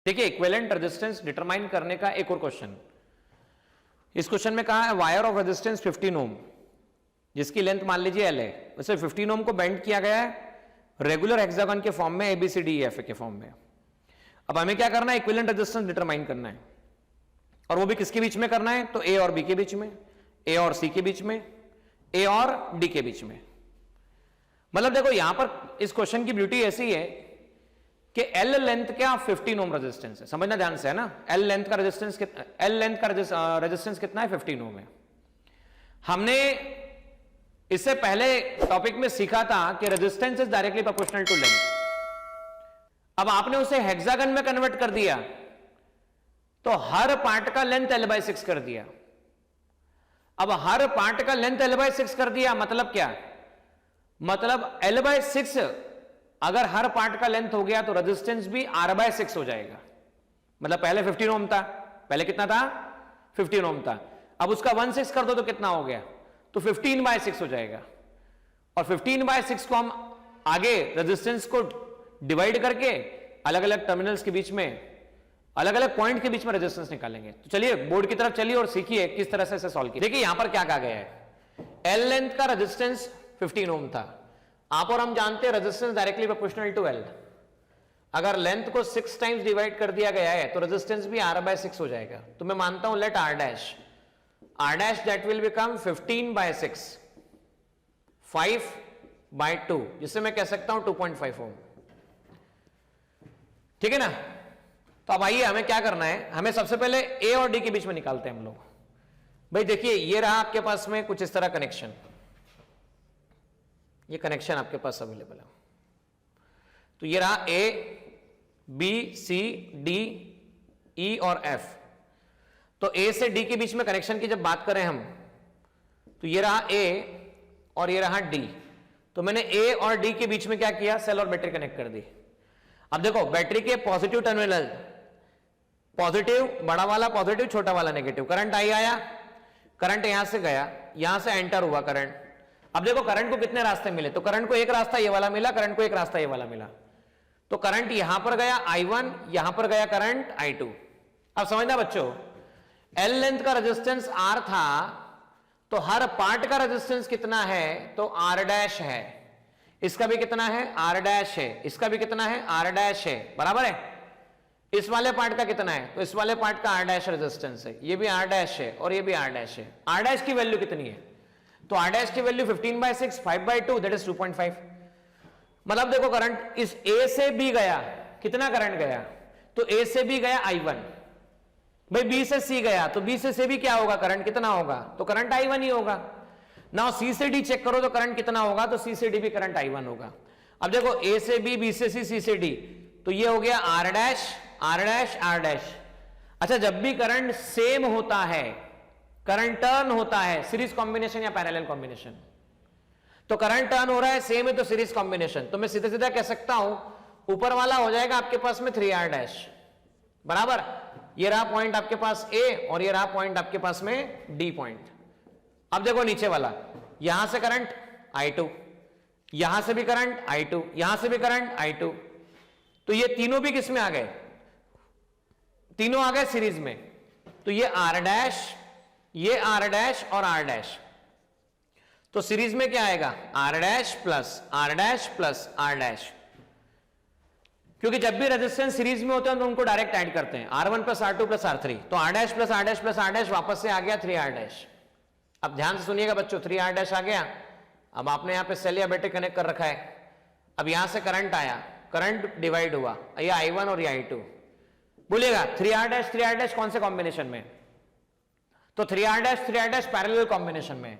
देखिए equivalent resistance determine करने का एक और क्वेश्चन, इस क्वेश्चन में कहा है वायर ऑफ रेजिस्टेंस 15 ओम जिसकी लेंथ मान लीजिए एल है, वैसे 15 ओम को बेंड किया गया है रेगुलर हेक्सागन के फॉर्म में ABCDEF के फॉर्म में। अब हमें क्या करना है, इक्विवेलेंट रेजिस्टेंस डिटरमाइन करना है, और वो भी किसके बीच में करना है, तो A और B के बीच में, A और C के बीच में, A और D के बीच में। मतलब देखो यहां पर इस क्वेश्चन की ब्यूटी ऐसी है कि L लेंथ क्या 15 ओम रेजिस्टेंस है, समझना ध्यान से है ना, L लेंथ का रेजिस्टेंस कितना है 15 ओम है। हमने इससे पहले टॉपिक में सीखा था कि resistance is directly proportional to length. अब आपने उसे हेक्सागन में कन्वर्ट कर दिया तो हर पार्ट का लेंथ L/6 कर दिया। अब हर पार्ट का लेंथ L/6 कर दिया मतलब क्या, मतलब L/6 अगर हर पार्ट का लेंथ हो गया तो रेजिस्टेंस भी R/6 हो जाएगा। मतलब पहले 15 ओम था, पहले कितना था 15 ओम था, अब उसका 1/6 कर दो तो कितना हो गया, तो 15/6 हो जाएगा। और 15/6 को हम आगे रेजिस्टेंस को डिवाइड करके अलग अलग टर्मिनल्स के बीच में, अलग अलग पॉइंट के बीच में रेजिस्टेंस निकालेंगे। तो चलिए बोर्ड की तरफ चलिए और सीखिए किस तरह से इसे सॉल्व किया। देखिए यहां पर क्या कहा गया है, L लेंथ का रेजिस्टेंस 15 ओम था, आप और हम जानते हैं resistance directly proportional to L। अगर लेंथ को 6 टाइम्स डिवाइड कर दिया गया है तो रेजिस्टेंस भी R/6 हो जाएगा। तो मैं मानता हूं late R' that will become 15/6 5/2, जिससे मैं कह सकता हूं 2.5 ओम। ठीक है ना। तो अब आइए हमें क्या करना है, हमें सबसे पहले A और D के बीच में निकालते हैं हम लोग। भाई देखिए ये रहा आपके पास में कुछ इस तरह कनेक्शन, ये कनेक्शन आपके पास अवेलेबल है। तो ये रहा A B C D E और F। तो A से D के बीच में कनेक्शन की जब बात करें हम, तो ये रहा A और ये रहा D। तो मैंने A और D के बीच में क्या किया, सेल और बैटरी कनेक्ट कर दी। अब देखो बैटरी के पॉजिटिव टर्मिनल, पॉजिटिव बड़ा वाला पॉजिटिव, छोटा वाला नेगेटिव, करंट आया, करंट यहां से गया, यहां से एंटर हुआ करंट। अब देखो करंट को कितने रास्ते मिले, तो करंट को एक रास्ता ये वाला मिला, करंट को एक रास्ता ये वाला मिला। तो करंट यहां पर गया I1, यहां पर गया करंट I2। अब समझना बच्चों, L लेंथ का रेजिस्टेंस R था तो हर पार्ट का रेजिस्टेंस कितना है, तो R' है। इसका भी कितना है, R' है। इसका भी कितना है, R' है, बराबर है। इस वाले पार्ट का कितना है, तो इस वाले पार्ट का R' रेजिस्टेंस है, ये भी R' है और ये भी R' है। R' की वैल्यू कितनी है, तो R' की वैल्यू 15/6 5/2 दैट इज 2.5। मतलब देखो करंट इस A से B गया, कितना करंट गया, तो A से B गया I1। भाई B से C गया तो B से भी क्या होगा, करंट कितना होगा, तो करंट I1 ही होगा ना। C से D चेक करो तो करंट कितना होगा, तो C से D भी करंट I1 होगा। अब देखो A से B, B से C, C से D, तो ये हो गया R'। अच्छा जब भी करंट सेम होता है, करंट टर्न होता है, सीरीज कॉम्बिनेशन या पैरेलल कॉम्बिनेशन, तो करंट टर्न हो रहा है सेम है तो सीरीज कॉम्बिनेशन, तो मैं सीधा सीधा कह सकता हूं ऊपर वाला हो जाएगा आपके पास में 3R', बराबर। ये रहा पॉइंट आपके पास A और ये रहा पॉइंट आपके पास में D पॉइंट। अब देखो नीचे वाला, यहां से करंट I2, यहां से भी करंट I2, यहां से भी करंट I2, तो ये तीनों भी किस में आ गए, तीनों आ गए सीरीज में। तो ये R', ये R' और R', तो सीरीज में क्या आएगा, R' प्लस R', क्योंकि जब भी रेजिस्टेंस सीरीज में होते हैं तो उनको डायरेक्ट ऐड करते हैं, R1 plus R2 plus R3, तो R' plus R' plus R' वापस से आ गया 3R'। अब ध्यान से सुनिएगा बच्चों, 3R' आ गया। अब आपने यहां पे सेल या बैटरी कनेक्ट कर रखा है, अब यहां से करंट आया, करंट डिवाइड हुआ, ये I1 और ये I2। बोलिएगा 3R' कौन से कॉम्बिनेशन में, तो 3R' पैरेलल कॉम्बिनेशन में।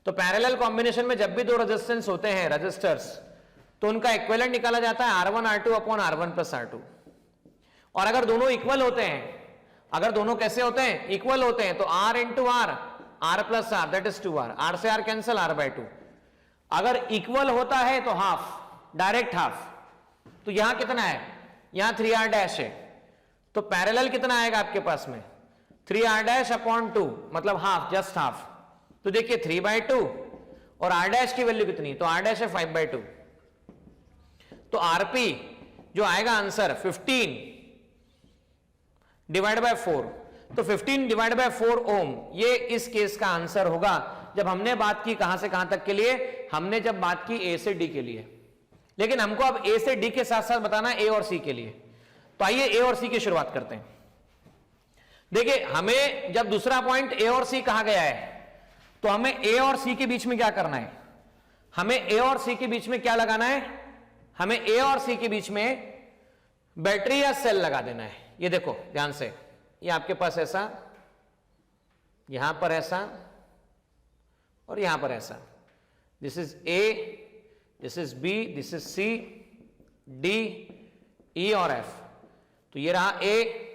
तो पैरेलल कॉम्बिनेशन में जब भी दो रेजिस्टेंस होते हैं, रेजिस्टर्स, तो उनका इक्विवेलेंट निकाला जाता है R1 R2 upon R1 plus R2। और अगर दोनों इक्वल होते हैं, अगर दोनों कैसे होते हैं, इक्वल होते हैं, तो R into R plus R that is 2R, R से R कैंसिल, R/2। अगर इक्वल होता है तो हाफ, डायरेक्ट हाफ। तो यहां कितना है, यहां 3R' है, तो पैरेलल कितना आएगा आपके पास में, 3R' अपॉन 2, मतलब हाफ, जस्ट हाफ। तो देखिए 3/2 और R' की वैल्यू कितनी, तो R' है 5/2। तो RP जो आएगा आंसर 15 डिवाइड बाय 4, तो 15 डिवाइड बाय 4 ओम, ये इस केस का आंसर होगा। जब हमने बात की कहां से कहां तक के लिए, हमने जब बात की ए से डी के लिए, लेकिन हमको अब ए से डी के साथ साथ बताना है ए और सी के लिए। तो आइए ए और सी की शुरुआत करते हैं। देखिए हमें जब दूसरा पॉइंट ए और सी कहा गया है तो हमें ए और सी के बीच में क्या करना है, हमें ए और सी के बीच में क्या लगाना है, हमें ए और सी के बीच में बैटरी या सेल लगा देना है। ये देखो ध्यान से, ये आपके पास ऐसा, यहां पर ऐसा और यहां पर ऐसा, this is A, this is B, this is C, D, E और एफ। तो ये रहा ए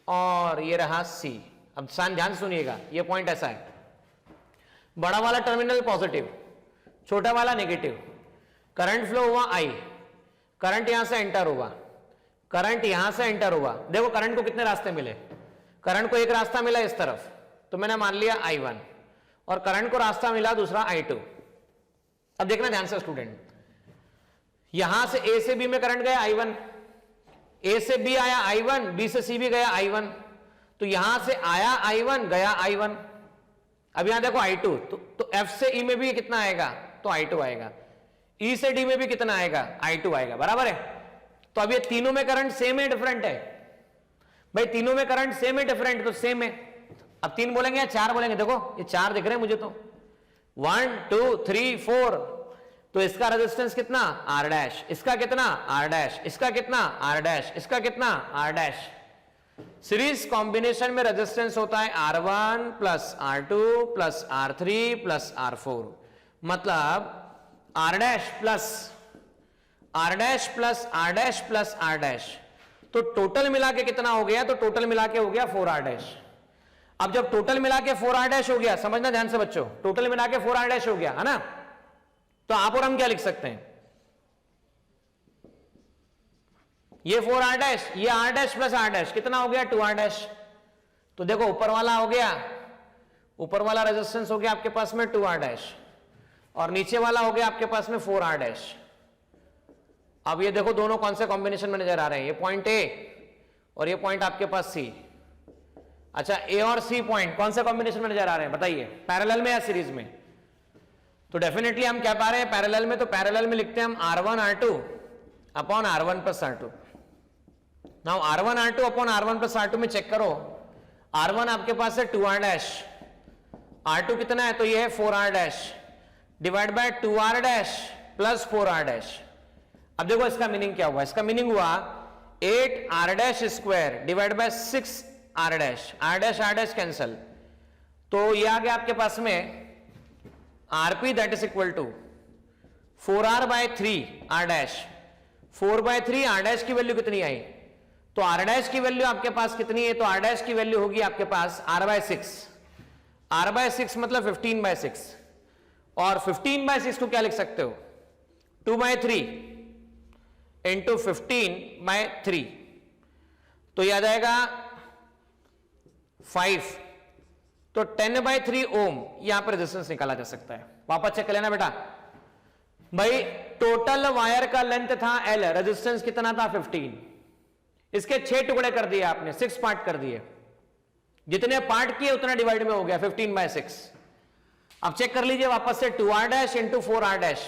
और ये रहा सी। अब ध्यान सुनिएगा, ये पॉइंट ऐसा है, बड़ा वाला टर्मिनल पॉजिटिव, छोटा वाला नेगेटिव, करंट फ्लो हुआ आई, करंट यहां से एंटर हुआ, करंट यहां से एंटर हुआ। देखो करंट को कितने रास्ते मिले, करंट को एक रास्ता मिला इस तरफ, तो मैंने मान लिया I1, और करंट को रास्ता मिला दूसरा I2। अब देखना ध्यान से स्टूडेंट, यहां से ए से बी में करंट गया I1, ए से बी आया I1, बी से सी भी गया I1, तो यहां से आया I1 गया I1। अब यहां देखो I2, तो F से E में भी कितना आएगा, तो I2 आएगा, E से D में भी कितना आएगा, I2 आएगा, बराबर है। तो अब ये तीनों में करंट सेम है डिफरेंट है, भाई तीनों में करंट सेम है डिफरेंट, तो सेम है। अब 3 बोलेंगे या 4 बोलेंगे, देखो ये 4 दिख रहे हैं मुझे, तो 1 2 3 4, तो इसका रेजिस्टेंस कितना R डैश, इसका कितना R डैश, इसका कितना R डैश, इसका कितना R डैश। सीरीज कॉम्बिनेशन में रेजिस्टेंस होता है R1 plus R2 plus R3 plus R4, मतलब R dash plus R dash plus R dash plus R dash, तो टोटल मिला के कितना हो गया, तो टोटल मिला के हो गया 4R डैश। अब जब टोटल मिला के 4R डैश हो गया, समझना ध्यान से बच्चों, टोटल मिला के 4R डैश हो गया है ना, तो आप और हम क्या लिख सकते हैं, ये 4R डैश, ये R dash plus R dash कितना हो गया 2R डैश। तो देखो ऊपर वाला हो गया, ऊपर वाला रेजिस्टेंस हो गया आपके पास में 2R डैश, और नीचे वाला हो गया आपके पास में 4R डैश। अब ये देखो दोनों कौन से कॉम्बिनेशन में नजर आ रहे हैं, ये पॉइंट ए और ये पॉइंट आपके पास सी। अच्छा ए और सी पॉइंट कौन से कॉम्बिनेशन में नजर आ रहे हैं बताइए, पैरेलल में या सीरीज में। तो डेफिनेटली हम क्या पा रहे हैं पैरेलल में, तो पैरेलल में लिखते हैं हम R1 R2 upon R1 plus R2। Now R1 R2 upon R1 plus R2 में चेक करो, R1 आपके पास है 2R डैश, R2 कितना है, तो ये है 4R dash divide bye 2R dash plus 4R dash. अब देखो इसका मीनिंग क्या हुआ, इसका मीनिंग हुआ 8R dash square divide by 6R dash, R dash cancel, तो ये आ गया आपके पास में RP that is equal to 4R by 3R dash, 4 by 3 R dash की वैल्यू कितनी आई, तो R डैश की वैल्यू आपके पास कितनी है, तो R डैश की वैल्यू होगी आपके पास R बाय 6, R बाय 6 मतलब 15 बाय 6, और 15 बाय 6 को क्या लिख सकते हो 2 बाय 3 इंटू 15 बाय 3, तो यह आ जाएगा 5, तो 10 बाय 3 ओम यहां पर रेजिस्टेंस निकाला जा सकता है। वापस चेक कर लेना बेटा, भाई टोटल वायर का लेंथ था L, रेजिस्टेंस कितना था 15, इसके 6 टुकड़े कर दिए आपने, 6 पार्ट कर दिए, जितने पार्ट किए उतना डिवाइड में हो गया 15 बाय 6। अब चेक कर लीजिए वापस से 2R dash into 4R dash,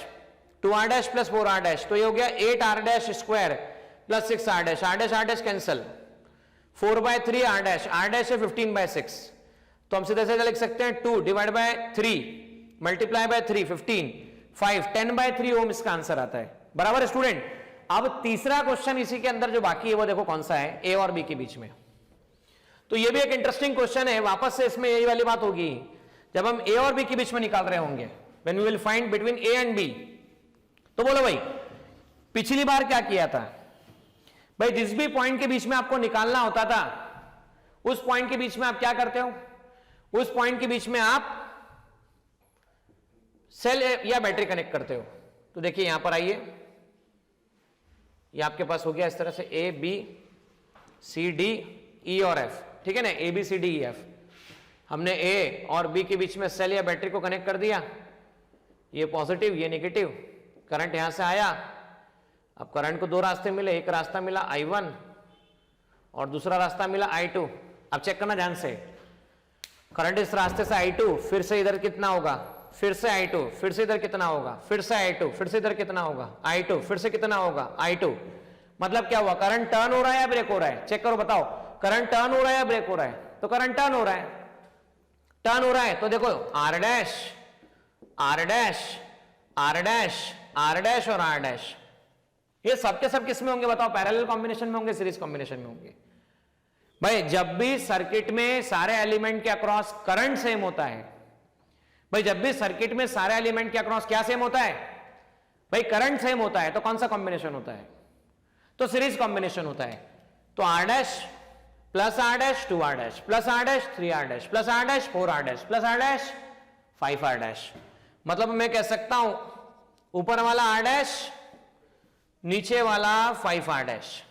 2R dash plus 4R dash, तो ये हो गया 8R dash square plus 6R dash, R dash cancel, 4 by 3 R dash है 15 बाय 6, तो हम सीधे सीधे लिख सकते हैं 2 divide by 3 multiply by 3 15, 5 10 by 3 ohm इसका आंसर आता है, बराबर है स्टूडेंट। अब तीसरा क्वेश्चन इसी के अंदर जो बाकी है वो देखो कौन सा है, ए और बी के बीच में। तो ये भी एक इंटरेस्टिंग क्वेश्चन है, वापस से इसमें यही वाली बात होगी जब हम ए और बी के बीच में निकाल रहे होंगे, when we will find between A and B. तो बोलो भाई पिछली बार क्या किया था, भाई जिस भी पॉइंट के बीच में आपको निकालना होता था उस पॉइंट के बीच में आप क्या करते हो, उस पॉइंट के बीच में आप सेल या बैटरी कनेक्ट करते हो। तो देखिए यहां पर आइए, ये आपके पास हो गया इस तरह से ए बी सी डी ई और एफ, ठीक है ना, A B C D E F. हमने ए और बी के बीच में सेल या बैटरी को कनेक्ट कर दिया, ये पॉजिटिव ये नेगेटिव, करंट यहां से आया, अब करंट को 2 रास्ते मिले, एक रास्ता मिला I1 और दूसरा रास्ता मिला I2। अब चेक करना ध्यान से, करंट इस रास्ते से I2, फिर से इधर कितना होगा, फिर से I2, फिर से इधर कितना होगा, फिर से I2, फिर से इधर कितना होगा I2, फिर से कितना होगा I2। मतलब क्या हुआ, करंट टर्न हो रहा है या ब्रेक हो रहा है, चेक करो बताओ, करंट टर्न हो रहा है या ब्रेक हो रहा है, तो करंट टर्न हो रहा है, टर्न हो रहा है। तो देखो R dash R dash R dash R dash और R डैश, ये सबके सब किस में होंगे बताओ, पैरेलल कॉम्बिनेशन में होंगे, सीरीज कॉम्बिनेशन में होंगे। भाई जब भी सर्किट में सारे एलिमेंट के अक्रॉस करंट सेम होता है, भाई जब भी सर्किट में सारे एलिमेंट के अक्रॉस क्या सेम होता है, भाई करंट सेम होता है, तो कौन सा कॉम्बिनेशन होता है, तो सीरीज कॉम्बिनेशन होता है। तो R dash plus R dash 2R dash plus R dash 3R dash plus R dash 4R dash plus R dash 5R dash. मतलब मैं कह सकता हूं ऊपर वाला R डैश, नीचे वाला 5R डैश।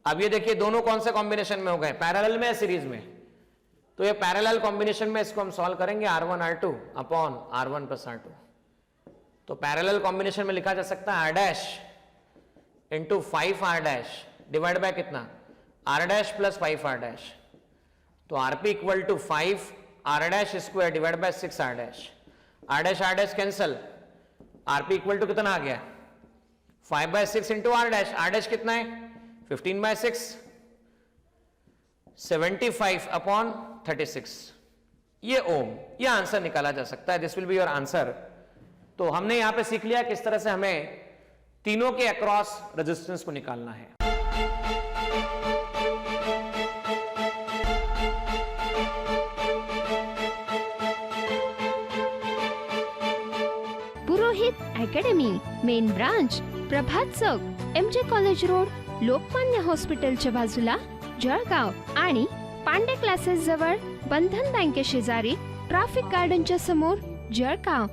अब ये देखिए दोनों कौन से कॉम्बिनेशन में हो गए, पैरेलल में या सीरीज में, तो ये पैरेलल कॉम्बिनेशन में इसको हम सॉल्व करेंगे R1 R2 upon R1 plus R2। तो पैरेलल कॉम्बिनेशन में लिखा जा सकता है R dash into 5R dash divide by कितना R dash plus 5R dash. तो RP equal to 5R dash square divide by 6R dash, R dash cancel, RP equal to कितना आ गया 5/6 इंटू R डैश कितना है 15/6, 75 upon 36, ये ओम, ये answer निकाला जा सकता है। This will be your answer. तो हमने यहां पे सीख लिया किस तरह से हमें तीनों के अक्रॉस रेजिस्टेंस को निकालना है। पुरोहित अकॅडमी, मेन ब्रांच प्रभात चौक, MJ कॉलेज रोड, लोकमान्य हॉस्पिटलच्या बाजूला, जळगाव आणि पांडे क्लासेस जवळ, बंधन बँके शेजारी, ट्रॅफिक गार्डनच्या समोर, जळगाव।